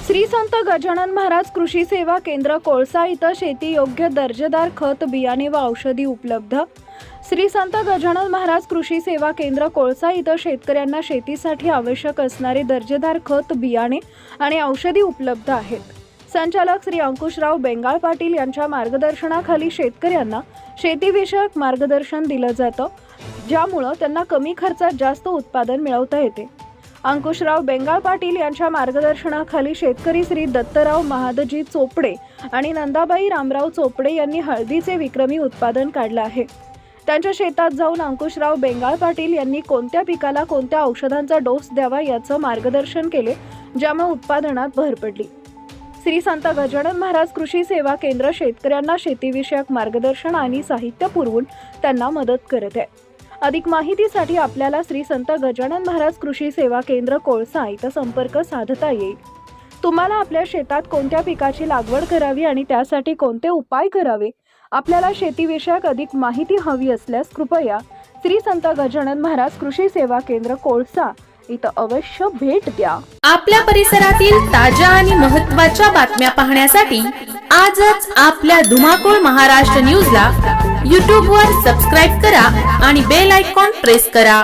श्री संत गजानन महाराज कृषी सेवा केंद्र कोळसा इथं शेती योग्य दर्जेदार खत बियाणे व औषधी उपलब्ध। श्री संत गजानन महाराज कृषी सेवा केंद्र कोळसा इथं शेतकऱ्यांना शेतीसाठी आवश्यक असणारे दर्जेदार खत बियाणे आणि औषधी उपलब्ध आहेत। संचालक श्री अंकुशराव बेंगाळ पाटील यांच्या मार्गदर्शनाखाली शेतकऱ्यांना शेतीविषयक मार्गदर्शन दिलं जातं, ज्यामुळे त्यांना कमी खर्चात जास्त उत्पादन मिळवता येते। अंकुशराव बेंगाळ पाटील यांच्या मार्गदर्शनाखाली शेतकरी श्री दत्तराव महादजी चोपडे आणि नंदाबाई रामराव चोपडे यांनी हळदीचे विक्रमी उत्पादन काढले आहे। त्यांच्या शेतात जाऊन अंकुशराव बेंगाळ पाटील यांनी कोणत्या पिकाला कोणत्या औषधांचा डोस द्यावा याचं मार्गदर्शन केले, ज्यामुळे उत्पादनात भर पडली। श्री संत गजानन महाराज कृषी सेवा केंद्र शेतकऱ्यांना शेतीविषयक मार्गदर्शन आणि साहित्य पुरवून त्यांना मदत करत आहे। अधिक माहितीसाठी आपल्याला श्री संत गजानन महाराज कृषी सेवा केंद्र कोळसा इथं संपर्क साधता येईल। तुम्हाला आपल्या शेतात कोणत्या पिकाची लागवड करावी आणि त्यासाठी कोणते उपाय करावे, आपल्याला शेतीविषयक अधिक माहिती हवी असल्यास कृपया श्री संत गजानन महाराज कृषी सेवा केंद्र कोळसा इथं अवश्य भेट द्या। आपल्या परिसरातील ताज्या आणि महत्त्वाच्या बातम्या पाहण्यासाठी आजच आपल्या धुमाकूळ महाराष्ट्र न्यूजला YouTube वर सबस्क्राइब करा आणि बेल आयकॉन प्रेस करा।